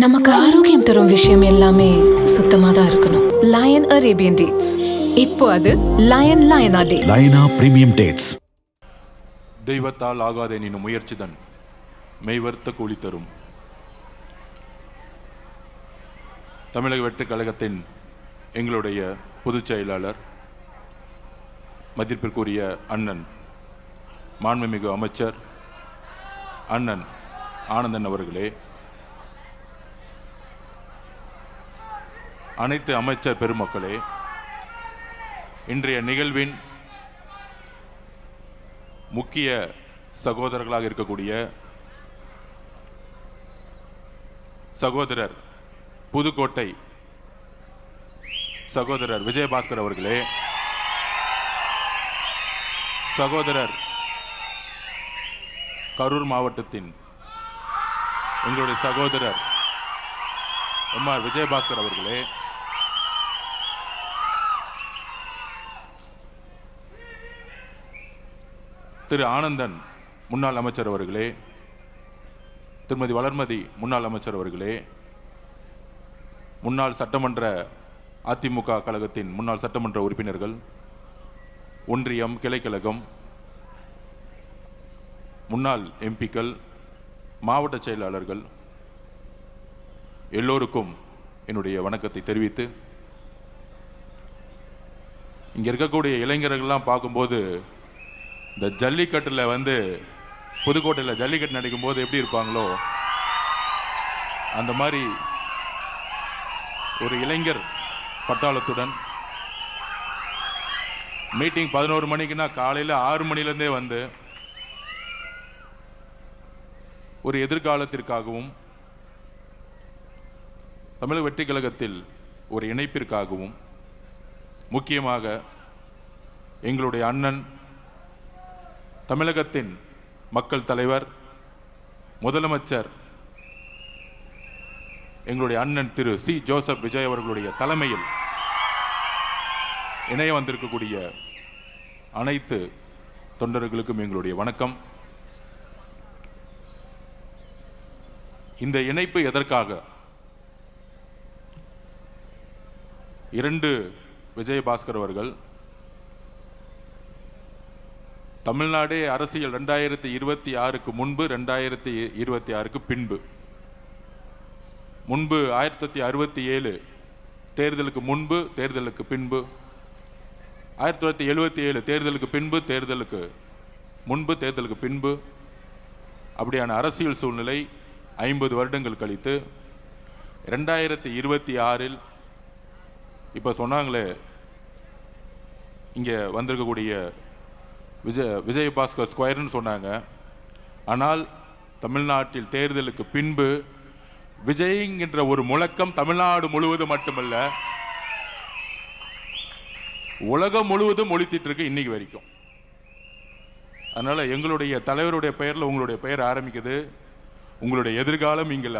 நமக்கு ஆரோக்கியம் தரும் விஷயம் எல்லாமே சுத்தமா தான் இருக்கணும். லயன் அரேபியன் டேட்ஸ், இப்போ அது லயனா டேட்ஸ். லயனா பிரீமியம் டேட்ஸ். தெய்வத்தால் ஆகாதே நினும் முயற்சிதன் மெய்வர்த்த கூலி தரும். தமிழக வெற்றிக் கழகத்தின் எங்களுடைய பொதுச் செயலாளர், மதிப்பிற்குரிய அண்ணன் மாண்புமிகு அமைச்சர் அண்ணன் ஆனந்தன் அவர்களே, அனைத்து அமைச்சர் பெருமக்களே, இன்றைய நிகழ்வின் முக்கிய சகோதரர்களாக இருக்கக்கூடிய சகோதரர் புதுக்கோட்டை சகோதரர் விஜயபாஸ்கர் அவர்களே, சகோதரர் கரூர் மாவட்டத்தின் எங்களுடைய சகோதரர் எம்ஆர் விஜயபாஸ்கர் அவர்களே, திரு ஆனந்தன் முன்னாள் அமைச்சர் அவர்களே, திருமதி வளர்மதி முன்னாள் அமைச்சர் அவர்களே, முன்னாள் சட்டமன்ற அதிமுக கழகத்தின் முன்னாள் சட்டமன்ற உறுப்பினர்கள், ஒன்றியம் கிளைக்கழகம் முன்னாள் எம்பிக்கள், மாவட்ட செயலாளர்கள் எல்லோருக்கும் என்னுடைய வணக்கத்தை தெரிவித்து, இங்கே இருக்கக்கூடிய இளைஞர்கள்லாம் பார்க்கும்போது இந்த ஜல்லிக்கட்டில் புதுக்கோட்டையில் ஜல்லிக்கட்டு நடக்கும் போது எப்படி இருப்பாங்களோ அந்த மாதிரி ஒரு இளைஞர் பட்டாளத்துடன் மீட்டிங் 11 மணிக்குன்னா காலையில் 6 மணிலேருந்தே ஒரு எதிர்காலத்திற்காகவும் தமிழக வெற்றிக் கழகத்தில் ஒரு இணைப்பிற்காகவும், முக்கியமாக எங்களுடைய அண்ணன் தமிழகத்தின் மக்கள் தலைவர் முதலமைச்சர் எங்களுடைய அண்ணன் திரு சி ஜோசப் விஜய் அவர்களுடைய தலைமையில் இணைய வந்திருக்கக்கூடிய அனைத்து தொண்டர்களுக்கும் எங்களுடைய வணக்கம். இந்த இணைப்பு எதற்காக? 2 விஜயபாஸ்கர் அவர்கள் தமிழ்நாடு அரசியல் 2026க்கு முன்பு, 2026க்கு பின்பு, முன்பு 1967 தேர்தலுக்கு முன்பு, தேர்தலுக்கு பின்பு, 1977 தேர்தலுக்கு பின்பு, தேர்தலுக்கு முன்பு, தேர்தலுக்கு பின்பு, அப்படியான அரசியல் சூழ்நிலை 50 வருடங்கள் கழித்து 2026 இப்போ சொன்னாங்களே இங்கே வந்திருக்கக்கூடிய விஜயபாஸ்கர் ஸ்கொயர்னு சொன்னாங்க. ஆனால் தமிழ்நாட்டில் தேர்தலுக்கு பின்பு விஜய்ங்கிற ஒரு முழக்கம் தமிழ்நாடு முழுவதும் மட்டுமல்ல, உலகம் முழுவதும் ஒலித்திட்டு இருக்கு இன்னைக்கு வரைக்கும். அதனால எங்களுடைய தலைவருடைய பெயரில் உங்களுடைய பெயர் ஆரம்பிக்குது. உங்களுடைய எதிர்காலம் இங்கே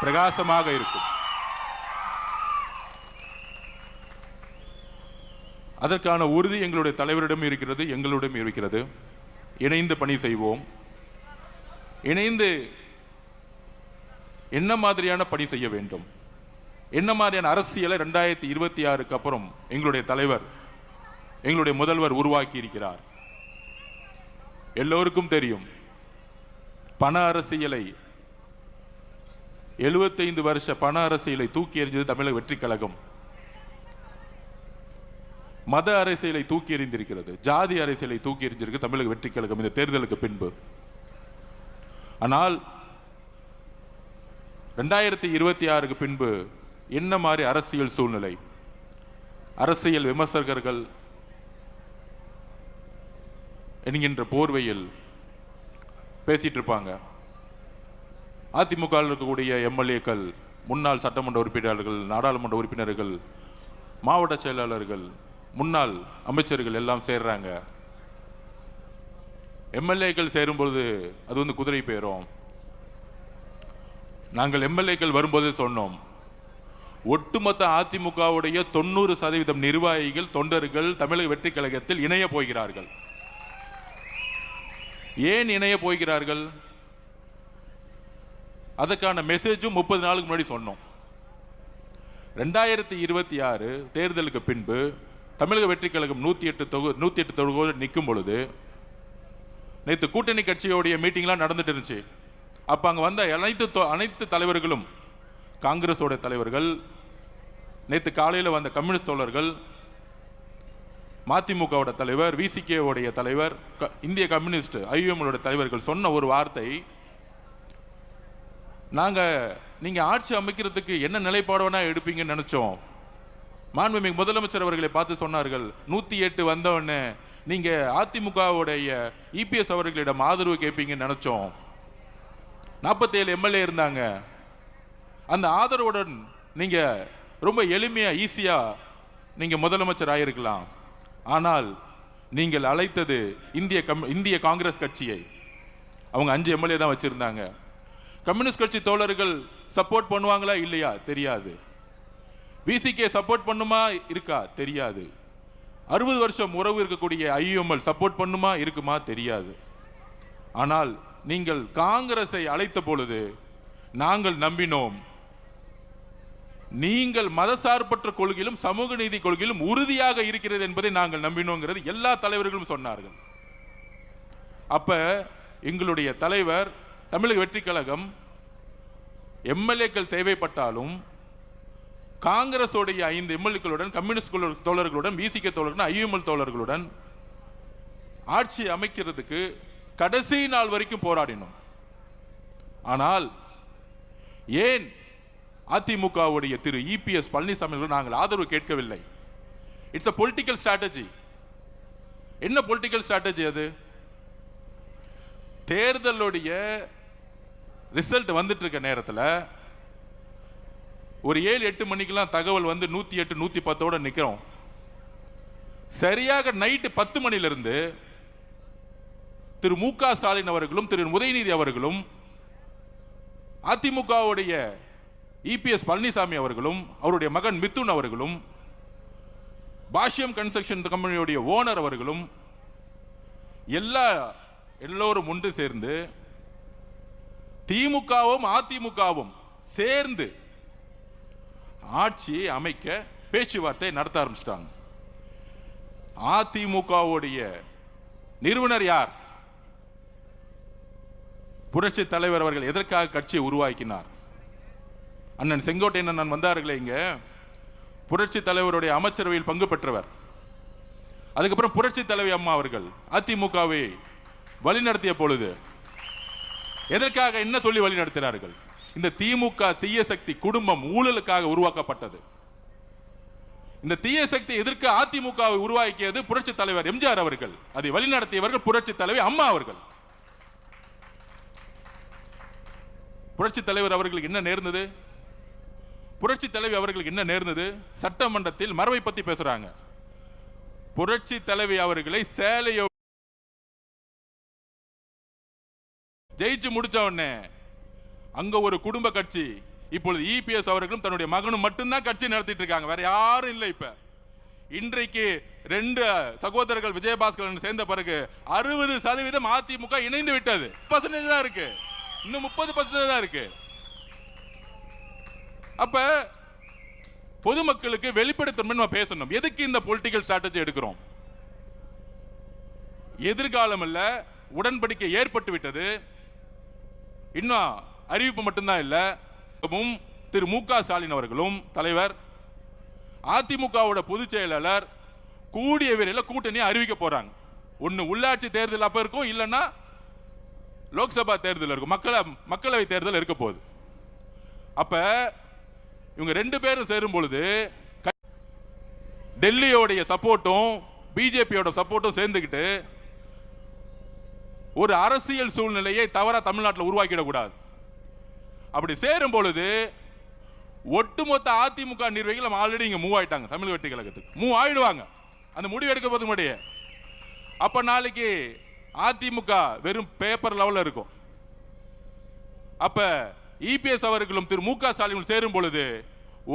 பிரகாசமாக இருக்கும். அதற்கான உறுதி எங்களுடைய தலைவரிடம் இருக்கிறது, எங்களிடம் இருக்கிறது. இணைந்து பணி செய்வோம். இணைந்து என்ன மாதிரியான பணி செய்ய வேண்டும், என்ன மாதிரியான அரசியலை 2026க்கு அப்புறம் எங்களுடைய தலைவர், எங்களுடைய முதல்வர் உருவாக்கி இருக்கிறார். எல்லோருக்கும் தெரியும், பண அரசியலை 75 வருஷ பண அரசியலை தூக்கி எறிஞ்சது தமிழக வெற்றிக் கழகம். மத அரசியலை தூக்கி எறிந்திருக்கிறது, ஜாதி அரசியலை தூக்கி எறிஞ்சிருக்கு தமிழக வெற்றிக் கழகம் இந்த தேர்தலுக்கு பின்பு. ஆனால் 2026க்கு பின்பு என்ன மாதிரி அரசியல் சூழ்நிலை, அரசியல் விமர்சகர்கள் என்கின்ற போர்வையில் பேசிட்டு இருப்பாங்க. அதிமுக இருக்கக்கூடிய எம்எல்ஏக்கள், முன்னாள் சட்டமன்ற உறுப்பினர்கள், நாடாளுமன்ற உறுப்பினர்கள், மாவட்ட செயலாளர்கள், முன்னாள் அமைச்சர்கள் எல்லாம் சேர்றாங்க. எம்எல்ஏக்கள் சேரும்போது அது குதிரை பேரும். நாங்கள் எம்எல்ஏக்கள் வரும்போது சொன்னோம், ஒட்டுமொத்த அதிமுகவுடைய 90% நிர்வாகிகள், தொண்டர்கள் தமிழக வெற்றிக் கழகத்தில் இணைய போகிறார்கள். ஏன் இணைய போகிறார்கள்? அதுக்கான மெசேஜும் 30 நாளுக்கு முன்னாடி சொன்னோம். 2026 தேர்தலுக்கு பின்பு தமிழக வெற்றி கழகம் 108 தொகுதியோடு நிற்கும் பொழுது நேற்று கூட்டணி கட்சியோடைய மீட்டிங்லாம் நடந்துட்டு இருந்துச்சு. அப்போ அங்கே வந்த அனைத்து தலைவர்களும், காங்கிரஸோட தலைவர்கள், நேற்று காலையில் வந்த கம்யூனிஸ்ட் தோழர்கள், மதிமுகவோட தலைவர், விசிகேவுடைய தலைவர், இந்திய கம்யூனிஸ்ட் ஐஎம்ஓட தலைவர்கள் சொன்ன ஒரு வார்த்தை, நீங்கள் ஆட்சி அமைக்கிறதுக்கு என்ன நிலைப்பாடுனா எடுப்பீங்கன்னு நினச்சோம். மாண்புமிகு முதலமைச்சர் அவர்களை பார்த்து சொன்னார்கள், 108 வந்தவொடனே நீங்கள் அதிமுகவுடைய இபிஎஸ் அவர்களிடம் ஆதரவு கேட்பீங்கன்னு நினச்சோம். 47 எம்எல்ஏ இருந்தாங்க. அந்த ஆதரவுடன் நீங்கள் ரொம்ப எளிமையாக ஈஸியாக நீங்கள் முதலமைச்சர் ஆகிருக்கலாம். ஆனால் நீங்கள் அழைத்தது இந்திய காங்கிரஸ் கட்சியை. அவங்க 5 எம்எல்ஏ தான் வச்சுருந்தாங்க. கம்யூனிஸ்ட் கட்சி தோழர்கள் சப்போர்ட் பண்ணுவாங்களா இல்லையா தெரியாது. விசிகே சப்போர்ட் பண்ணுமா இருக்கா தெரியாது. 60 வருஷம் உறவு இருக்கக்கூடிய ஐஎம்எல் சப்போர்ட் பண்ணுமா இருக்குமா தெரியாது. ஆனால் நீங்கள் காங்கிரஸை அழைத்த பொழுது நாங்கள் நம்பினோம், நீங்கள் மதசார்பற்ற கொள்கையிலும் சமூக நீதி கொள்கையிலும் உறுதியாக இருக்கிறது என்பதை நாங்கள் நம்பினோங்கிறது எல்லா தலைவர்களும் சொன்னார்கள். அப்ப எங்களுடைய தலைவர், தமிழக வெற்றி கழகம் எம்எல்ஏக்கள் தேவைப்பட்டாலும் காங்கிரஸோடைய 5 எம்எல்ஏக்களுடன், கம்யூனிஸ்ட் தோழர்களுடன், விசிகே தோழர்களுடன், ஐஎம்எல் தோழர்களுடன் ஆட்சி அமைக்கிறதுக்கு கடைசி நாள் வரைக்கும் போராடினோம். ஆனால் ஏன் அதிமுகவுடைய திரு இபிஎஸ் பழனிசாமி நாங்கள் ஆதரவு கேட்கவில்லை? It's a political strategy. என்ன பொலிட்டிக்கல் ஸ்ட்ராட்டஜி அது? தேர்தலுடைய ரிசல்ட் வந்துட்டு இருக்க நேரத்தில் ஒரு 7-8 மணிக்கெல்லாம் தகவல் வந்து 108 110 நிற்கிறோம். சரியாக நைட்டு 10 மணிலிருந்து திரு மு.க. ஸ்டாலின் அவர்களும் திரு உதயநிதி அவர்களும் அதிமுகவுடைய இபிஎஸ் பழனிசாமி அவர்களும் அவருடைய மகன் மிதுன் அவர்களும் பாஷ்யம் கன்ஸ்ட்ரக்ஷன் கம்பெனியுடைய ஓனர் அவர்களும் எல்லோரும் ஒன்று சேர்ந்து திமுகவும் அதிமுகவும் சேர்ந்து ஆட்சியை அமைக்க பேச்சுவார்த்தை நடத்த ஆரம்பிச்சிட்டாங்க. அதிமுகவுடைய நிறுவனர் யார்? புரட்சி தலைவர் அவர்கள் எதற்காக கட்சியை உருவாக்கினார்? அண்ணன் செங்கோட்டையன் அண்ணன் வந்தார்களே இங்க, புரட்சி தலைவருடைய அமைச்சரவையில் பங்கு பெற்றவர். அதுக்கப்புறம் புரட்சி தலைவி அம்மா அவர்கள் அதிமுகவை வழிநடத்திய பொழுது எதற்காக என்ன சொல்லி வழிநடத்தினார்கள்? இந்த திமுக தீய சக்தி குடும்பம் ஊழலுக்காக உருவாக்கப்பட்டது. இந்த தீய சக்தி எதிர்க்க அதிமுகவை உருவாக்கியது புரட்சி தலைவர் எம்ஜிஆர் அவர்கள். அதை வழிநடத்தியவர்கள் புரட்சி தலைவி அம்மா அவர்கள். புரட்சி தலைவர் அவர்களுக்கு என்ன நேர்ந்தது? புரட்சி தலைவி அவர்களுக்கு என்ன நேர்ந்தது? சட்டமன்றத்தில் மரபை பத்தி பேசுறாங்க. புரட்சி தலைவி அவர்களை சேலையோ ஜெயிச்சு முடிச்ச உடனே அங்க ஒரு குடும்ப கட்சி, இப்பொழுது இபிஎஸ் அவர்களும் தன்னுடைய மகனும் மட்டும்தான் கட்சி நடத்திட்டு இருக்காங்க, வேற யாரும் இல்லை. இப்ப இன்றைக்கு 2 சகோதரர்கள் விஜயபாஸ்கரன் சேர்ந்த பிறகு 60% அதிமுக இணைந்து விட்டது. % தான் இருக்கு, இன்னும் 30% தான் இருக்கு. அப்ப பொதுமக்களுக்கு வெளிப்படைத்தன்மை நம்ம பேசணும். எதுக்கு இந்த பொலிட்டிக்கல் ஸ்ட்ராட்டஜி எடுக்கிறோம்? எதிர்காலம் இல்ல, உடன்படிக்கை ஏற்பட்டு விட்டது. இன்னும் அறிவிப்பு மட்டும்தான் இல்ல. திரு மு.க. ஸ்டாலின் அவர்களும் தலைவர், அதிமுகவோட பொதுச் செயலாளர் கூடிய விரைவில் கூட்டணி அறிவிக்க போறாங்க. ஒன்னு உள்ளாட்சி தேர்தல் அப்ப இருக்கும், இல்லைன்னா லோக்சபா தேர்தல் இருக்கும், மக்களவை தேர்தல் இருக்க போகுது. அப்ப இவங்க 2 பேரும் சேரும் பொழுது டெல்லியோடைய சப்போர்ட்டும் பிஜேபியோட சப்போர்ட்டும் சேர்ந்துக்கிட்டு ஒரு அரசியல் சூழ்நிலையை தவறா தமிழ்நாட்டில் உருவாக்கிடக்கூடாது. அப்படி சேரும் பொழுது ஒட்டுமொத்த அதிமுக நிர்வாகிகள் ஆல்ரெடி இங்க மூவ் ஆயிட்டாங்க, தமிழ் வெற்றி கழகத்துக்கு மூவ் ஆயிடுவாங்க அந்த முடிவு எடுக்க போது முன்னாடியே. அப்ப நாளைக்கு அதிமுக வெறும் பேப்பர் லெவல்ல இருக்கும். அப்ப இபிஎஸ் அவர்களும் திரு மு.க. ஸ்டாலின் சேரும் பொழுது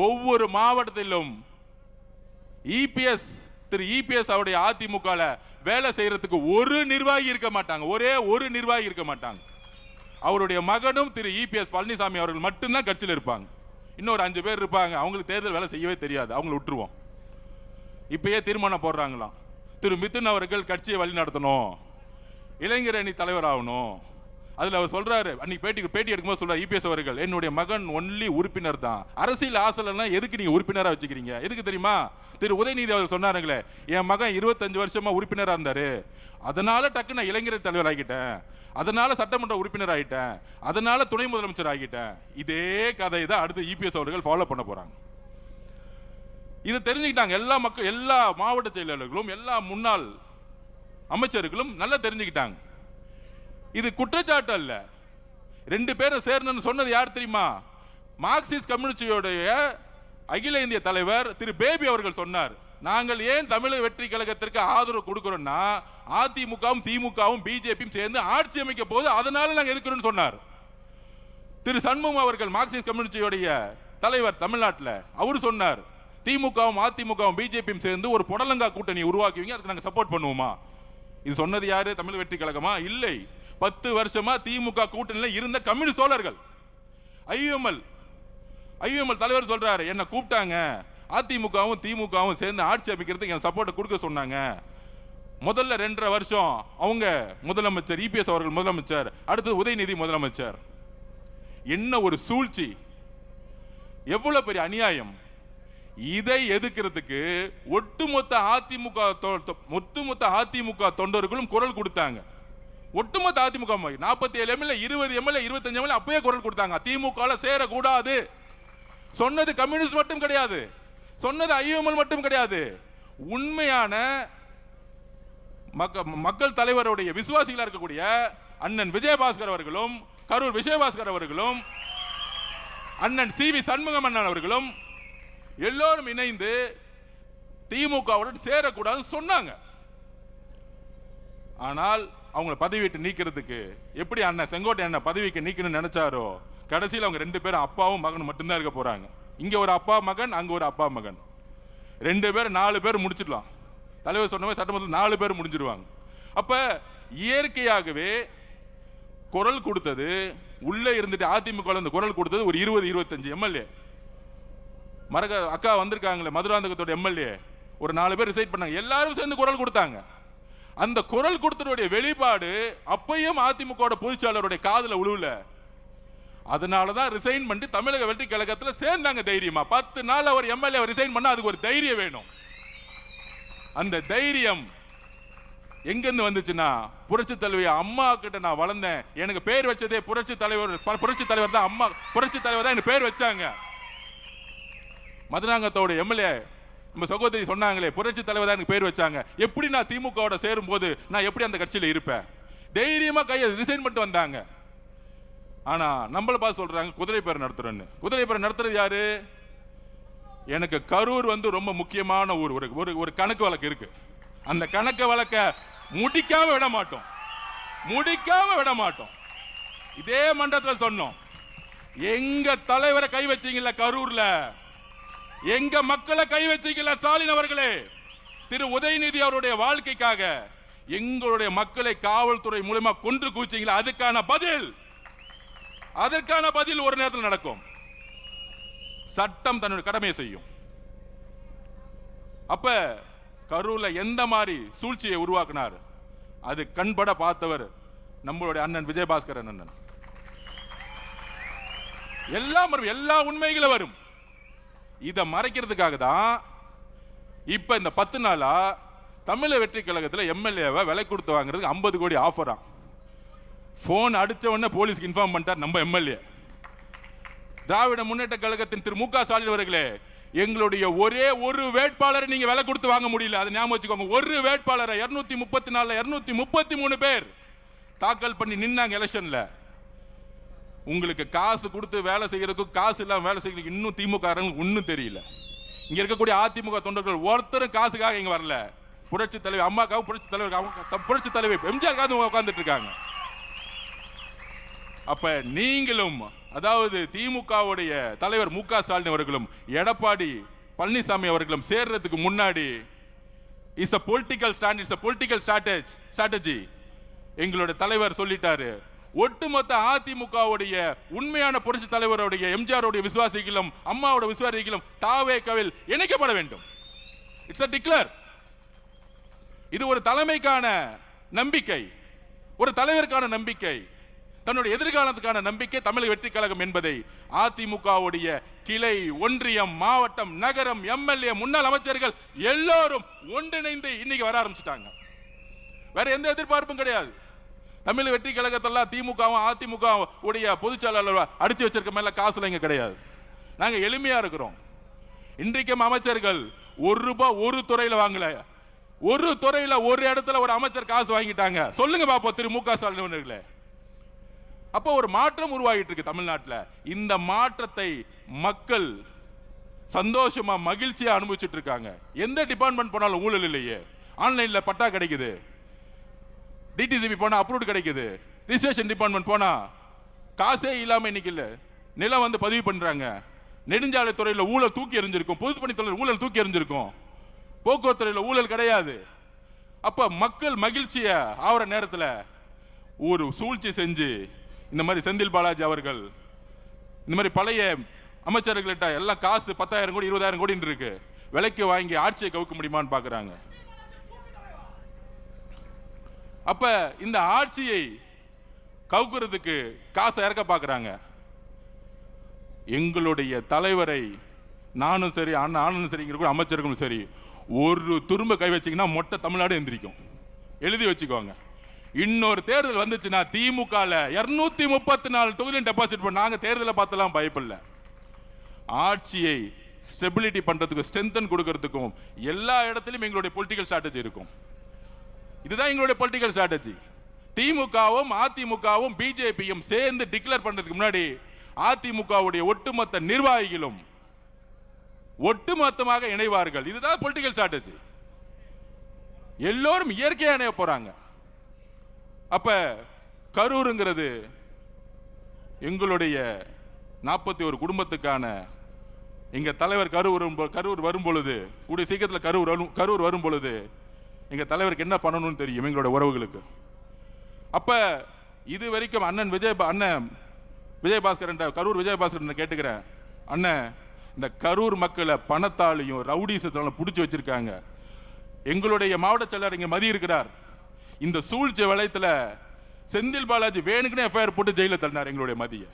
ஒவ்வொரு மாவட்டத்திலும் திரு இபிஎஸ் அவருடைய அதிமுக வேலை செய்யறதுக்கு ஒரு நிர்வாகி இருக்க மாட்டாங்க, ஒரே ஒரு நிர்வாகி இருக்க மாட்டாங்க. அவருடைய மகனும் திரு இபிஎஸ் பழனிசாமி அவர்கள் மட்டும்தான் கட்சியில் இருப்பாங்க. இன்னொரு 5 பேர் இருப்பாங்க, அவங்களுக்கு தேர்தல் வேலை செய்யவே தெரியாது, அவங்களை விட்டுருவோம். இப்பயே தீர்மானம் போடுறாங்களாம், திரு மிதுன் அவர்கள் கட்சியை வழி நடத்தணும், இளைஞர் அணி தலைவர் ஆகணும். அதில் அவர் சொல்றாரு, அன்னைக்கு பேட்டி எடுக்கும்போது சொல்றாரு இபிஎஸ் அவர்கள், என்னுடைய மகன் ஒன்லி உறுப்பினர் தான், அரசியல் ஆசைன்னா எதுக்கு நீங்க உறுப்பினராக வச்சுக்கிறீங்க? எதுக்கு தெரியுமா? திரு உதயநிதி அவர் சொன்னாருங்களே, என் மகன் 25 வருஷமா உறுப்பினராக இருந்தாரு, அதனால டக்கு நான் இளைஞர் தலைவர் ஆகிட்டேன், அதனால சட்டமன்ற உறுப்பினர் ஆகிட்டேன், அதனால துணை முதலமைச்சர் ஆகிட்டேன். இதே கதை தான் அடுத்து இபிஎஸ் அவர்கள் ஃபாலோ பண்ண போறாங்க. இதை தெரிஞ்சுக்கிட்டாங்க எல்லா மாவட்ட செயலாளர்களும் எல்லா முன்னாள் அமைச்சர்களும் நல்லா தெரிஞ்சுக்கிட்டாங்க. இது குற்றச்சாட்டு அல்ல. 2 பேரும் சேர்ந்து சொன்னது யார் தெரியுமா? மார்க்சிஸ்ட் கம்யூனிஸ்டுடைய அகில இந்திய தலைவர் திரு பேபி அவர்கள் சொன்னார், நாங்கள் ஏன் தமிழக வெற்றி கழகத்திற்கு ஆதரவு கொடுக்கிறோம்னா அதிமுகவும் திமுகவும் பிஜேபியும் சேர்ந்து ஆட்சி அமைக்க போது, அதனால நாங்கள் எதுக்குறோம்னு சொன்னார். திரு சண்முகம் அவர்கள் மார்க்சிஸ்ட் கம்யூனிஸ்டுடைய தலைவர் தமிழ்நாட்டில் அவர் சொன்னார், திமுகவும் அதிமுகவும் பிஜேபியும் சேர்ந்து ஒரு புடலங்கா கூட்டணி உருவாக்குவீங்க, அதுக்கு நாங்கள் சப்போர்ட் பண்ணுவோமா? இது சொன்னது யாரு? தமிழ் வெற்றி கழகமா? இல்லை, 10 வருஷமா திமுக கூட்டணியில் இருந்த கம்யூனிஸ்ட் தோழர்கள். ஐயுஎம்எல் தலைவர் சொல்றாரு, என்ன கூப்பிட்டாங்க, அதிமுகவும் திமுகவும் சேர்ந்து ஆட்சி அமைக்கிறதுக்கு என் சப்போர்ட் கொடுக்க சொன்னாங்க. முதல்ல 2.5 வருஷம் அவங்க முதலமைச்சர் இபிஎஸ் அவர்கள் முதலமைச்சர், அடுத்து உதயநிதி முதலமைச்சர். என்ன ஒரு சூழ்ச்சி, எவ்வளவு பெரிய அநியாயம்! இதை எதிர்க்கிறதுக்கு ஒட்டுமொத்த அதிமுக தொண்டர்களும் குரல் கொடுத்தாங்க. ஒட்டுமொத்த அதிமுக 47 எம்எல்ஏ 20 எம்எல்ஏ 25 எம்எல்ஏ அப்பயே குரல் கொடுத்தாங்க, திமுக சேரக்கூடாது. சொன்னது கம்யூனிஸ்ட் மட்டும் கிடையாது, சொன்னது ஐஎம்எல் மட்டும் கிடையாது, உண்மையான மக்கள் தலைவருடைய விசுவாசிகளா இருக்கக்கூடிய அண்ணன் விஜயபாஸ்கர் அவர்களும் கரூர் விஜயபாஸ்கர் அவர்களும் அண்ணன் சி.வி. சண்முகம் அண்ணன் அவர்களும் எல்லோரும் இணைந்து திமுகவுடன் சேரக்கூடாதுன்னு சொன்னாங்க. ஆனால் அவங்களை பதவி விட்டு நீக்கிறதுக்கு எப்படி அண்ணன் செங்கோட்டை அண்ணன் பதவிக்கு நீக்கணும்னு நினைச்சாரோ, கடைசியில் அவங்க 2 பேரும் அப்பாவும் மகனும் மட்டும்தான் இருக்க போறாங்க. இங்க ஒரு அப்பா மகன், அங்க ஒரு அப்பா மகன், 2 பேர் 4 பேர் முடிச்சிடலாம். தலைவர் சொன்ன மாதிரி சட்டமன்றத்தில் 4 பேர் முடிஞ்சிருவாங்க. அப்ப இயற்கையாகவே குரல் கொடுத்தது, உள்ள இருந்துட்டு அதிமுக குரல் கொடுத்தது ஒரு 20-25 எம்எல்ஏ. அக்கா வந்திருக்காங்களே மதுராந்தகத்தோட எம்எல்ஏ, ஒரு 4 பேர் ரிசைட் பண்ணாங்க, எல்லாரும் சேர்ந்து குரல் கொடுத்தாங்க. அந்த குரல் கொடுத்ததுடைய வெளிப்பாடு அப்பையும் அதிமுக பொதுச்சாளருடைய காதுல உழுவல. அதனாலதான் ரிசைன் பண்ணி தமிழக வெற்றி கழகத்தில் சேர்ந்தாங்க தைரியமா. 10 நாள் அவர் எம்எல்ஏ ரிசைன் பண்ணா அதுக்கு ஒரு தைரியம் வேணும். அந்த தைரியம் எங்கிருந்து வந்துச்சுன்னா, புரட்சி தலைவி அம்மா கிட்ட நான் வளர்ந்தேன், எனக்கு பேர் வச்சதே புரட்சி தலைவர் தான், அம்மா புரட்சி தலைவர் தான் எனக்கு பேர் வச்சாங்க. மதுராங்கத்தோட எம்எல்ஏ நம்ம சகோதரி சொன்னாங்களே, புரட்சி தலைவர் தான் எனக்கு பேர் வச்சாங்க. எப்படி நான் திமுகவோட சேரும் போது நான் எப்படி அந்த கட்சியில் இருப்பேன்? தைரியமா கையை ரிசைன் பண்ணிட்டு வந்தாங்க. ஆனா நம்மளை பார்த்து சொல்றாங்க குதிரை பேர் நடத்துறேன்னு. குதிரை பேர் நடத்துறது யாரு? எனக்கு கரூர் ரொம்ப முக்கியமான ஊர். ஒரு கணக்கு வழக்கு இருக்கு. அந்த கணக்கு வழக்க முடிக்காம விட மாட்டோம். இதே மன்றத்தில் சொன்னோம், எங்க தலைவரை கை வச்சீங்கல்ல கரூர்ல, எங்க மக்களை கை வச்சீங்கல்ல ஸ்டாலின் அவர்களே, திரு உதயநிதி அவருடைய வாழ்க்கைக்காக எங்களுடைய மக்களை காவல்துறை மூலமா கொன்று குவிச்சீங்களா, அதற்கான பதில் ஒரு நேரத்தில் நடக்கும். சட்டம் தன்னுடைய கடமையை செய்யும். அப்ப கரூர்ல எந்த மாதிரி சூழ்ச்சியை உருவாக்கினார், அது கண்பட பார்த்தவர் நம்மளுடைய அண்ணன் விஜயபாஸ்கர் அண்ணன். எல்லா உண்மைகளும் வரும். இதை மறைக்கிறதுக்காக தான் இப்ப இந்த 10 நாளா தமிழக வெற்றி கழகத்தில் எம்எல்ஏவை விலை கொடுத்து வாங்குறதுக்கு 50 கோடி ஆஃபரா. போன் அடிச்ச உடனே போலீஸ்க்கு இன்ஃபார்ம் பண்ணிட்டார் நம்ம எம்எல்ஏ. திராவிட முன்னேற்ற கழகத்தின் திரு மு க ஸ்டாலின் அவர்களே, எங்களுடைய ஒரே ஒரு வேட்பாளரை நீங்க விலை கொடுத்து வாங்க முடியல, அதை ஞாபகம் வச்சுக்கோங்க. ஒரு வேட்பாளரை 234 233 பேர் தாக்கல் பண்ணி நின்னாங்க எலெக்ஷன்ல. உங்களுக்கு காசு கொடுத்து வேலை செய்யறதுக்கு, காசு இல்லாம வேலை செய்யறதுக்கு இன்னும் திமுக ஒன்னும் தெரியல. இங்க இருக்கக்கூடிய அதிமுக தொண்டர்கள் ஒருத்தரும் காசுக்காக இங்க வரல. புரட்சி தலைவர் அம்மாக்காக, புரட்சி தலைவர் எம்ஜிஆர் உட்கார்ந்துட்டு இருக்காங்க. அப்ப நீங்களும், அதாவது திமுகவுடைய தலைவர் மு க ஸ்டாலின் அவர்களும் எடப்பாடி பழனிசாமி அவர்களும் சேர்றதுக்கு முன்னாடி it's a political stand, it's a political strategy. எங்களுடைய தலைவர் சொல்லிட்டாரு, ஒட்டுமொத்த அதிமுகவுடைய உண்மையான புரட்சி தலைவருடைய எம்ஜிஆருடைய விசுவாசிகளும் அம்மாவோட விசுவாசிகளும் தாவேகவில் இணைக்கப்பட வேண்டும். It's a declare. இது ஒரு தலைமைக்கான நம்பிக்கை, ஒரு தலைவருக்கான நம்பிக்கை, தன்னுடைய எதிர்காலத்துக்கான நம்பிக்கை தமிழக வெற்றி கழகம் என்பதை அதிமுகவுடைய கிளை, ஒன்றியம், மாவட்டம், நகரம், எம்எல்ஏ, முன்னாள் அமைச்சர்கள் எல்லோரும் ஒன்றிணைந்து இன்னைக்கு வர ஆரம்பிச்சிட்டாங்க. வேற எந்த எதிர்பார்ப்பும் கிடையாது. தமிழ் வெற்றி கழகத்தெல்லாம் திமுகவும் அதிமுக உடைய பொதுச்செயலாளர் அடிச்சு வச்சிருக்க மேல காசுல இங்க கிடையாது. நாங்க எளிமையா இருக்கிறோம். இன்றைக்கும் அமைச்சர்கள் ₹1 ஒரு துறையில வாங்கல, ஒரு துறையில ஒரு இடத்துல ஒரு அமைச்சர் காசு வாங்கிட்டாங்க. சொல்லுங்க பாப்போம் திரு மு க ஸ்டாலின் அவர்களே. அப்போ ஒரு மாற்றம் உருவாகிட்டு இருக்கு தமிழ்நாட்டில். இந்த மாற்றத்தை மக்கள் சந்தோஷமா மகிழ்ச்சியா அனுபவிச்சுட்டு இருக்காங்க. எந்த டிபார்ட்மெண்ட் போனாலும் ஊழல் இல்லையே. ஆன்லைன்ல பட்டா கிடைக்குது, டிடிசிபி போனா அப்ரூவ்ட் கிடைக்குது, ரிஜிஸ்ட்ரேஷன் டிபார்ட்மெண்ட் போனா காசே இல்லாம இன்னைக்கு இல்ல நிலம் வந்து பதிவு பண்றாங்க. நெடுஞ்சாலை துறையில ஊழல் தூக்கி எறிஞ்சிருக்கும், பொதுப்பணித்துறையில் ஊழல் தூக்கி எறிஞ்சிருக்கும், போக்குவரத்து துறையில் ஊழல் கிடையாது. அப்ப மக்கள் மகிழ்ச்சிய ஆகிற நேரத்தில் ஒரு சூழ்ச்சி செஞ்சு இந்த மாதிரி செந்தில் பாலாஜி அவர்கள் இந்த மாதிரி பழைய அமைச்சர்கள்ட்ட எல்லாம் காசு 10,000 கோடி 20,000 கோடி இருக்கு, விலைக்கு வாங்கி ஆட்சியை கவுக்க முடியுமான்னு பாக்குறாங்க. அப்ப இந்த ஆட்சியை கவுக்குறதுக்கு காசை இறக்க பாக்குறாங்க. எங்களுடைய தலைவரை நானும் சரி, ஆனந்தும் சரி, அமைச்சர்களும் சரி, ஒரு துரும்ப கை வச்சீங்கன்னா மொட்டை தமிழ்நாடு எந்திரிக்கும். எழுதி வச்சுக்கோங்க. இன்னொரு தேர்தல் வந்துச்சுன்னா திமுக 234 தொகுதியும் டெபாசிட் பண்ண நாங்க தேர்தலை பார்த்தலாம் பயப்படல. ஆட்சியை ஸ்டெபிலிட்டி பண்றதுக்கும் ஸ்ட்ரென்தன் கொடுக்கறதுக்கும் எல்லா இடத்திலும் எங்களுடைய பொலிட்டிக்கல் ஸ்ட்ராட்டஜி இருக்கும். இதுதான் எங்களுடைய பொலிட்டிக்கல் ஸ்ட்ராட்டஜி. திமுகவும் அதிமுகவும் பிஜேபியும் சேர்ந்து டிக்ளேர் பண்றதுக்கு முன்னாடி அதிமுகவுடைய ஒட்டுமொத்த நிர்வாகிகளும் ஒட்டுமொத்தமாக இணைவார்கள். இதுதான் பொலிட்டிக்கல் ஸ்ட்ராட்டஜி. எல்லோரும் இயற்கையா இணைய போறாங்க. அப்ப கரூருங்கிறது எங்களுடைய 41 குடும்பத்துக்கான எங்க தலைவர் கரூர் வரும் பொழுது, கூடிய சீக்கிரத்தில் கரூர் வரும் பொழுது எங்க தலைவருக்கு என்ன பண்ணணும்னு தெரியும் எங்களோட உறவுகளுக்கு. அப்ப இது வரைக்கும் அண்ணன் விஜயபாஸ்கரன், கரூர் விஜயபாஸ்கரன் கேட்டுக்கிறேன், அண்ணன் இந்த கரூர் மக்களை பணத்தாலையும் ரவுடிசத்தாலும் பிடிச்சி வச்சிருக்காங்க. எங்களுடைய மாவட்ட செயலர் இங்க மதி இருக்கிறார். இந்த சூழ்ச்சி வளையத்துல செந்தில் பாலாஜி வேணுக்குன்னு எஃப்ஐஆர் போட்டு ஜெயில தள்ளினார் எங்களுடைய மதிய.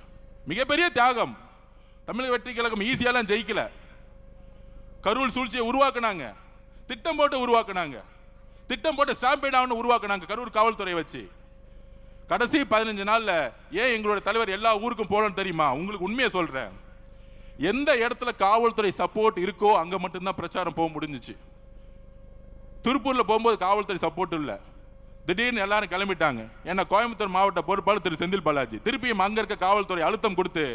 மிகப்பெரிய தியாகம். தமிழக வெற்றி கழகம் ஈஸியாலாம் ஜெயிக்கல. கரூர் சூழ்ச்சியை உருவாக்குனாங்க, திட்டம் போட்டு உருவாக்குனாங்க, திட்டம் போட்டு ஸ்டாம்பேட் ஆகணும் உருவாக்குனாங்க கரூர் காவல்துறை வச்சு. கடைசி 15 நாள்ல ஏன் எங்களுடைய தலைவர் எல்லா ஊருக்கும் போலன்னு தெரியுமா? உங்களுக்கு உண்மையை சொல்றேன். எந்த இடத்துல காவல்துறை சப்போர்ட் இருக்கோ அங்க மட்டும்தான் பிரச்சாரம் போக முடிஞ்சிச்சு. திருப்பூர்ல போகும்போது காவல்துறை சப்போர்ட் இல்லை, திடீர்னு எல்லாரும் கிளம்பிட்டாங்க. ஏன்னா கோயம்புத்தூர் மாவட்ட பொறுப்பாளர் திரு செந்தில் பாலாஜி திருப்பியும் அங்க இருக்க காவல்துறை அழுத்தம் கொடுத்து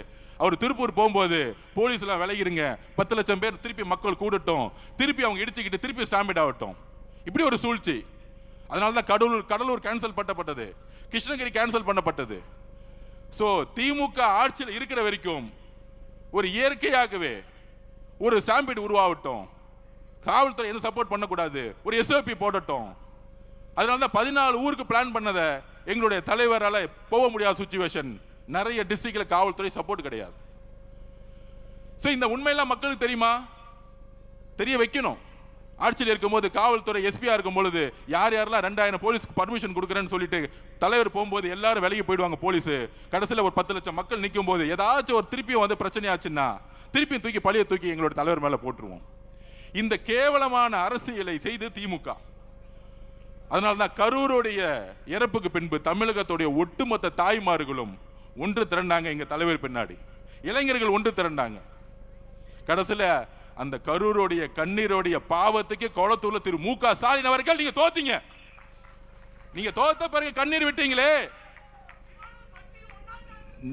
அவர் திருப்பூர் போகும்போது போலீஸ் எல்லாம் விலகிருங்க, 10 லட்சம் பேர் திருப்பி மக்கள் கூடட்டும், திருப்பி அவங்க இடிச்சுக்கிட்டு திருப்பி ஸ்டாம்பிட் ஆகட்டும், இப்படி ஒரு சூழ்ச்சி. அதனாலதான் கடலூர் கேன்சல் பண்ணப்பட்டது, கிருஷ்ணகிரி கேன்சல் பண்ணப்பட்டது. சோ திமுக ஆட்சியில் இருக்கிற வரைக்கும் ஒரு இயற்கையாகவே ஒரு ஸ்டாம்பிட் உருவாகட்டும், காவல்துறை எந்த சப்போர்ட் பண்ணக்கூடாது, ஒரு எஸ்ஓபி போடட்டும். அதனால தான் 14 ஊருக்கு பிளான் பண்ணதை எங்களுடைய தலைவரால் போக முடியாத சுச்சுவேஷன். நிறைய டிஸ்ட்ரிக்ட்ல காவல்துறை சப்போர்ட் கிடையாது. இந்த உண்மையெல்லாம் மக்களுக்கு தெரியுமா? தெரிய வைக்கணும். ஆட்சியில் இருக்கும்போது காவல்துறை எஸ்பியா இருக்கும் பொழுது யார் யாரெல்லாம் 2000 போலீஸ்க்கு பர்மிஷன் கொடுக்குறேன்னு சொல்லிட்டு தலைவர் போகும்போது எல்லாரும் விலகி போயிடுவாங்க. போலீஸ் கடைசியில் ஒரு 10 லட்சம் மக்கள் நிற்கும் போது ஏதாச்சும் ஒரு திருப்பியும் வந்து பிரச்சனை ஆச்சுன்னா திருப்பியும் தூக்கி பழிய தூக்கி எங்களோட தலைவர் மேல போட்டுருவோம். இந்த கேவலமான அரசியலை செய்து திமுக. அதனால்தான் கரூருடைய இறப்புக்கு பின்பு தமிழகத்துடைய ஒட்டுமொத்த தாய்மார்களும் ஒன்று திரண்டாங்க எங்க தலைவர் பின்னாடி. இளைஞர்கள் ஒன்று திரண்டாங்க. கடைசியில அந்த கரூருடைய கண்ணீருடைய பாவத்துக்கு கொளத்தூர்ல திரு மு க ஸ்டாலின் அவர்கள் நீங்க தோத்தீங்க. நீங்க தோத்த பிறகு கண்ணீர் விட்டீங்களே,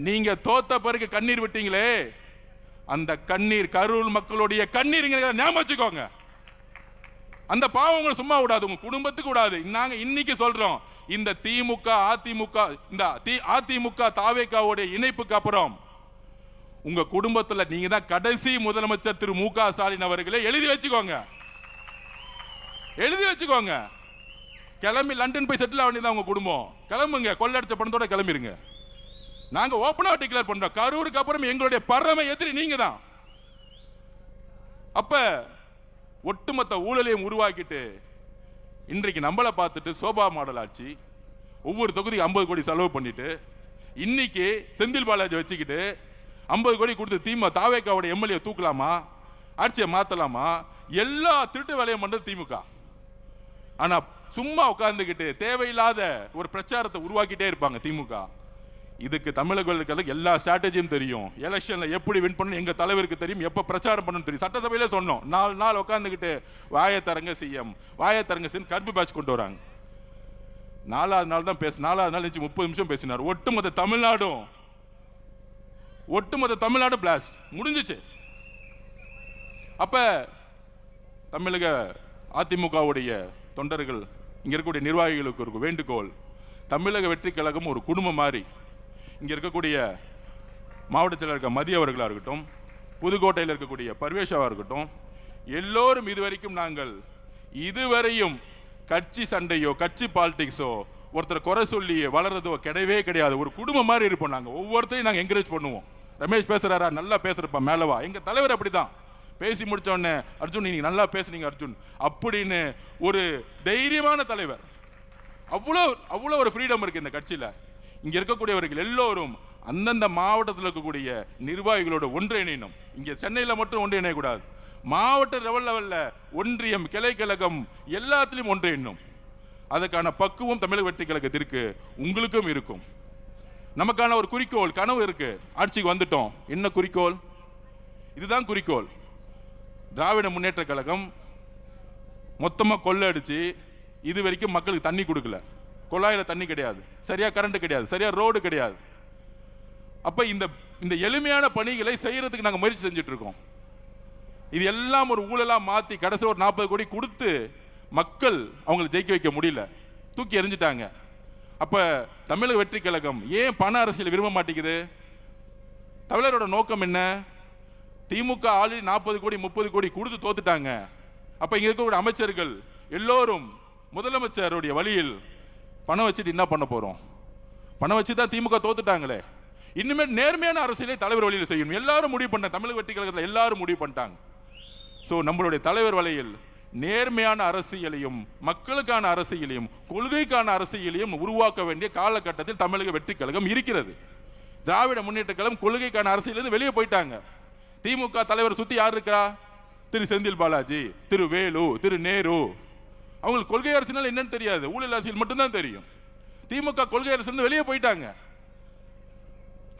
நீங்க தோத்த பிறகு கண்ணீர் விட்டீங்களே, அந்த கண்ணீர் கரூர் மக்களுடைய கண்ணீர் ஞாபகம் வச்சுக்கோங்க. அந்த பாவம் உங்களை சும்மா விடாது, உங்க குடும்பத்துக்கு விடாது. நாங்க இன்னைக்கு சொல்றோம், இந்த திமுக அதிமுக தாவேகாவுடைய இணைப்புக்கு அப்புறம் உங்க குடும்பத்துல நீங்க தான் கடைசி முதலமைச்சர் திரு மு க ஸ்டாலின் அவர்களே. எழுதி வச்சுக்கோங்க, எழுதி வச்சுக்கோங்க. கிளம்பி லண்டன் போய் செட்டில் ஆக வேண்டியதான் உங்க குடும்பம். கிளம்புங்க, கொள்ளடிச்ச பணத்தோட கிளம்பிருங்க. நாங்க ஓபனா டிக்ளேர் பண்றோம், கரூருக்கு அப்புறம் எங்களுடைய பரம எதிரி நீங்க தான். அப்ப ஒட்டுமொத்த ஊழலையும் உருவாக்கிட்டு இன்றைக்கு நம்மளை பார்த்துட்டு சோபா மாடல் ஆட்சி, ஒவ்வொரு தொகுதி 50 கோடி செலவு பண்ணிட்டு இன்னைக்கு செந்தில் பாலாஜி வச்சுக்கிட்டு 50 கோடி கொடுத்து தாவேக்காவோட எம்எல்ஏ தூக்கலாமா, ஆட்சியை மாத்தலாமா, எல்லா திருட்டு வேலையும் பண்றது திமுக. ஆனா சும்மா உட்கார்ந்துக்கிட்டு தேவையில்லாத ஒரு பிரச்சாரத்தை உருவாக்கிட்டே இருப்பாங்க திமுக. இதுக்கு தமிழர்களுக்கு எல்லா ஸ்ட்ராட்டஜியும் தெரியும். எலெக்ஷன்ல எப்படி வின் பண்ணணும் எங்க தலைவருக்கு தெரியும், எப்ப பிரச்சாரம் பண்ணணும் தெரியும். சட்டசபையிலே சொன்னோம், 4 நாள் உட்கார்ந்துக்கிட்டு வாயத்தரங்க சிஎம் வாயத்தரங்க சிஎம் கருப்பு பேட்ச் கொண்டு வராங்க. 4வது நாள் தான் 4வது நாள் 30 நிமிஷம் பேசினார். ஒட்டுமொத்த தமிழ்நாடு பிளாஸ்ட் முடிஞ்சிச்சு. அப்ப தமிழக அதிமுகவுடைய தொண்டர்கள், இங்க இருக்கக்கூடிய நிர்வாகிகளுக்கு ஒரு வேண்டுகோள், தமிழக வெற்றி கழகம் ஒரு குடும்பம் மாதிரி. இங்க இருக்கக்கூடிய மாவட்ட செயலர் மதிய அவர்களா இருக்கட்டும், புதுக்கோட்டையில் இருக்கக்கூடிய பர்வேஷாவா இருக்கட்டும், எல்லோரும் இதுவரையும் கட்சி சண்டையோ கட்சி பாலிடிக்ஸோ ஒருத்தர் குறை சொல்லி வளர்றதோ கிடையவே கிடையாது. ஒரு குடும்பம் மாதிரி இருப்போம். நாங்க ஒவ்வொருத்தரையும் நாங்க என்கரேஜ் பண்ணுவோம். ரமேஷ் பேசுறாரா, நல்லா பேசுறப்பா, மேலவா. எங்க தலைவர் அப்படிதான், பேசி முடிச்ச உடனே அர்ஜுன் நீங்க நல்லா பேசுனீங்க அர்ஜுன் அப்படின்னு ஒரு தைரியமான தலைவர். அவ்வளோ ஒரு ஃப்ரீடம் இருக்கு இந்த கட்சியில. இங்க இருக்கக்கூடியவர்கள் எல்லோரும் அந்தந்த மாவட்டத்தில் இருக்கக்கூடிய நிர்வாகிகளோட ஒன்றிணையணும். இங்க சென்னையில மட்டும் ஒன்றிணையக்கூடாது, மாவட்ட லெவல்ல ஒன்றியம், கிளை கழகம் எல்லாத்திலையும் ஒன்றிணையணும். அதுக்கான பக்குவம் தமிழக வெற்றி கழகத்திற்கு உங்களுக்கும் இருக்கும். நமக்கான ஒரு குறிக்கோள், கனவு இருக்கு. ஆட்சிக்கு வந்துட்டோம், என்ன குறிக்கோள்? இதுதான் குறிக்கோள். திராவிட முன்னேற்ற கழகம் மொத்தமா கொள்ளை அடிச்சு இது வரைக்கும் மக்களுக்கு தண்ணி கொடுக்கல. குழாயில தண்ணி கிடையாது, சரியா கரண்ட் கிடையாது, சரியா ரோடு கிடையாது. அப்ப இந்த எளிமையான பணிகளை செய்யறதுக்கு நாங்க முயற்சி செஞ்சுட்டு இருக்கோம். இது எல்லாம் ஒரு ஊழலா மாத்தி கடைசி ஒரு 40 கோடி கொடுத்து மக்கள் அவங்களை ஜெயிக்க வைக்க முடியல, தூக்கி எறிஞ்சிட்டாங்க. அப்ப தமிழக வெற்றி கழகம் ஏன் பண அரசியல் விரும்ப மாட்டேங்குது? தமிழரோட நோக்கம் என்ன? திமுக ஆல்ரெடி 40 கோடி 30 கோடி கொடுத்து தோத்துட்டாங்க. அப்ப இங்க இருக்கக்கூடிய அமைச்சர்கள் எல்லோரும் முதலமைச்சருடைய வழியில் பணம் வச்சுட்டு என்ன பண்ண போறோம்? பணம் வச்சுதான் திமுக தோத்துட்டாங்களே. இனிமேல் நேர்மையான அரசியலை தலைவர் வழியில் செய்யணும். எல்லாரும் முடிவு பண்ண, தமிழக வெற்றி கழகத்தில் எல்லாரும் முடிவு பண்ணிட்டாங்க. ஸோ நம்மளுடைய தலைவர் வழியில் நேர்மையான அரசியலையும் மக்களுக்கான அரசியலையும் கொள்கைக்கான அரசியலையும் உருவாக்க வேண்டிய காலகட்டத்தில் தமிழக வெற்றி கழகம் இருக்கிறது. திராவிட முன்னேற்ற கழகம் கொள்கைக்கான அரசியலிருந்து வெளியே போயிட்டாங்க. திமுக தலைவர் சுத்தி யார் இருக்கா? திரு செந்தில் பாலாஜி, திரு வேலு, திரு நேரு. அவங்களுக்கு கொள்கை அரசியல் என்னன்னு தெரியாது, ஊழல் அரசியல் மட்டும்தான் தெரியும். திமுக கொள்கை அரசியல் வெளியே போயிட்டாங்க.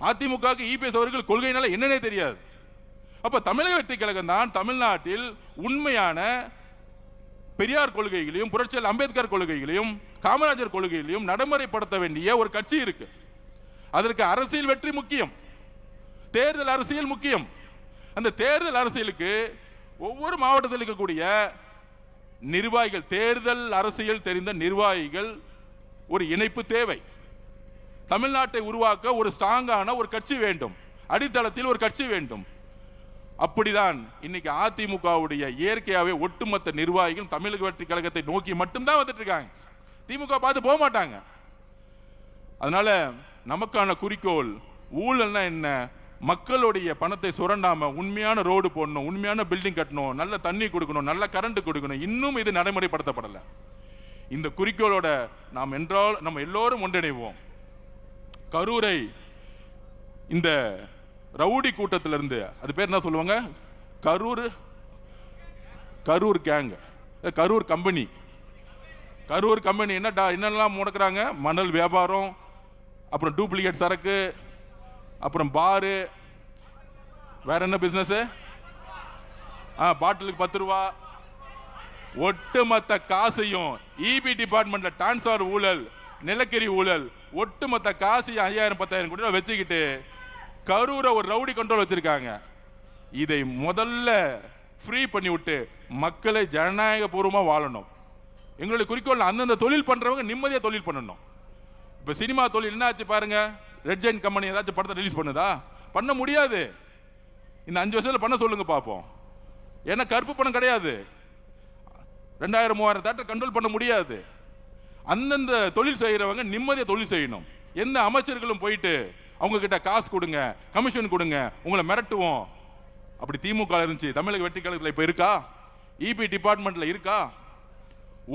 அதிமுக இபிஎஸ் அவர்கள் கொள்கையினால என்னன்னே தெரியாது. அப்ப தமிழக வெற்றி கழகம் தான் தமிழ்நாட்டில் உண்மையான பெரியார் கொள்கைகளையும் புரட்சியாளர் அம்பேத்கர் கொள்கைகளையும் காமராஜர் கொள்கைகளையும் நடைமுறைப்படுத்த வேண்டிய ஒரு கட்சி இருக்கு. அதற்கு அரசியல் வெற்றி முக்கியம், தேர்தல் அரசியல் முக்கியம். அந்த தேர்தல் அரசியலுக்கு ஒவ்வொரு மாவட்டத்தில் இருக்கக்கூடிய நிர்வாகிகள், தேர்தல் அரசியல் தெரிந்த நிர்வாகிகள் ஒரு இணைப்பு தேவை. தமிழ்நாட்டை உருவாக்க ஒரு ஸ்ட்ராங்கான ஒரு கட்சி வேண்டும், அடித்தளத்தில் ஒரு கட்சி வேண்டும். அப்படிதான் இன்னைக்கு அதிமுகவுடைய இயற்கையாவே ஒட்டுமொத்த நிர்வாகிகள் தமிழக வெற்றி கழகத்தை நோக்கி மட்டும்தான் வந்துட்டு இருக்காங்க. திமுக பார்த்து போக மாட்டாங்க. அதனால நமக்கான குறிக்கோள் ஊழல்னா என்ன? மக்களுடைய பணத்தை சுரண்டாம உண்மையான ரோடு போடணும், உண்மையான பில்டிங் கட்டணும், நல்ல தண்ணி கொடுக்கணும், நல்ல கரண்ட் கொடுக்கணும். இன்னும் இது நடைமுறைப்படுத்தப்படல. இந்த குறிக்கோளோட நம்ம எல்லோரும் ஒன்றிணைவோம். கரூரை இந்த ரவுடி கூட்டத்திலிருந்து, அது பேர் என்ன சொல்லுவாங்க, Karur gang, Karur company. Karur company என்னெல்லாம் முடக்கிறாங்க? மணல் வியாபாரம், அப்புறம் டூப்ளிகேட் சரக்கு, அப்புறம் பாரு, வேற என்ன பிசினஸ்? பாட்டிலுக்கு 10 ரூபா. ஒட்டுமொத்த காசையும் இபி டிபார்ட்மெண்ட்ல டிரான்ஸ்ஃபர் ஊழல், நிலக்கரி ஊழல், ஒட்டுமொத்த காசையும் 5000-10,000 கோடி வச்சுக்கிட்டு கரூரை ஒரு ரவுடி கண்ட்ரோல் வச்சிருக்காங்க. இதை முதல்ல ஃப்ரீ பண்ணி விட்டு மக்களை ஜனநாயக பூர்வமா வாழணும். எங்களுடைய குறிக்கோள் அந்தந்த தொழில் பண்றவங்க நிம்மதியா தொழில் பண்ணணும். இப்ப சினிமா தொழில் என்ன ஆச்சு பாருங்க. ரெட் ஜெயின் கம்பெனி ஏதாச்சும் படத்தை ரிலீஸ் பண்ணுதா? பண்ண முடியாது. இந்த 5 வருஷத்துல பண்ண சொல்லுங்க பார்ப்போம். ஏன்னா கருப்பு பணம் கிடையாது. 2000-3000 தேட்டர் கண்ட்ரோல் பண்ண முடியாது. அந்தந்த தொழில் செய்யறவங்க நிம்மதியா தொழில் செய்யணும். எந்த அமைச்சர்களும் போயிட்டு அவங்க கிட்ட காசு கொடுங்க, கமிஷன் கொடுங்க, உங்களை மிரட்டுவோம். அப்படி திமுக இருந்துச்சு. தமிழக வெற்றி கழகத்தில் இப்ப இருக்கா? இபி டிபார்ட்மெண்ட்ல இருக்கா?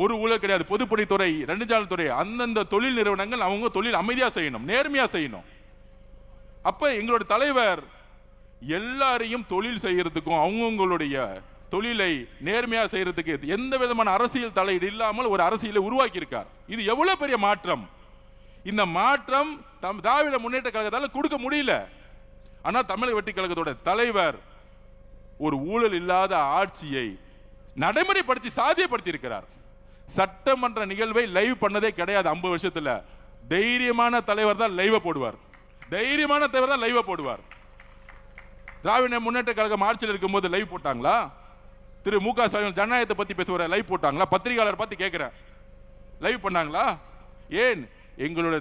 ஒரு ஊழல் கிடையாது. பொதுப்பணித்துறை, நெடுஞ்சாலைத்துறை, அந்தந்த தொழில் நிறுவனங்கள் அவங்க தொழில் அமைதியா செய்யணும், நேர்மையா செய்யணும். அப்ப எங்களோட தலைவர் எல்லாரையும் தொழில் செய்யறதுக்கும் அவங்களுடைய தொழிலை நேர்மையா செய்யறதுக்கு எந்த விதமான அரசியல் தலையீடு இல்லாமல் ஒரு அரசியலை உருவாக்கி இருக்கார். இது எவ்வளவு பெரிய மாற்றம்! இந்த மாற்றம் திராவிட முன்னேற்ற கழகத்தால் கொடுக்க முடியல. ஆனா தமிழக வெற்றி கழகத்தோட தலைவர் ஒரு ஊழல் இல்லாத ஆட்சியை நடைமுறைப்படுத்தி சாத்தியப்படுத்தி இருக்கிறார். சட்டமன்ற நிகழ்வை லைவ் பண்ணதே கிடையாது 50 வருஷத்துல. தைரியமான தலைவர் தான் லைவ் போடுவார். தைரியமான தலைவர் தான் லைவ் போடுவார். திராவிட முன்னேற்ற கழகம் ஆட்சியில் இருக்கும்போது லைவ் போட்டாங்களா? திரு மு.க. ஸ்டாலின் ஜனநாயகத்தை பத்தி பேசுவார லைவ் போட்டாங்களா? பத்திரிகையாளர் பத்தி கேட்கிறேன், லைவ் பண்ணாங்களா? ஏன்? எங்களுடைய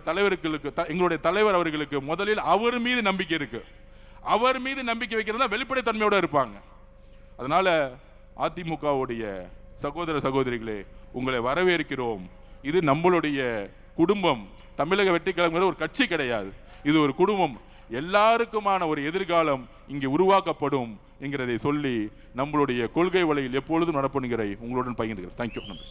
தலைவர் அவர்களுக்கு முதலில் அவர் மீது நம்பிக்கை இருக்கு. அவர் மீது நம்பிக்கை வைக்கிறதா வெளிப்படைத்தன்மையோட இருப்பாங்க. அதனால அதிமுகவுடைய சகோதர சகோதரிகளே, உங்களை வரவேற்கிறோம். இது நம்மளுடைய குடும்பம். தமிழக வெற்றி கழகம் ஒரு கட்சி கிடையாது, இது ஒரு குடும்பம். எல்லாருக்குமான ஒரு எதிர்காலம் இங்கே உருவாக்கப்படும் என்கிறதை சொல்லி நம்மளுடைய கொள்கை வழியில் எப்பொழுதும் நடப்பணுங்கிற உங்களுடன் பகிர்ந்துகிறேன். தேங்க்யூ.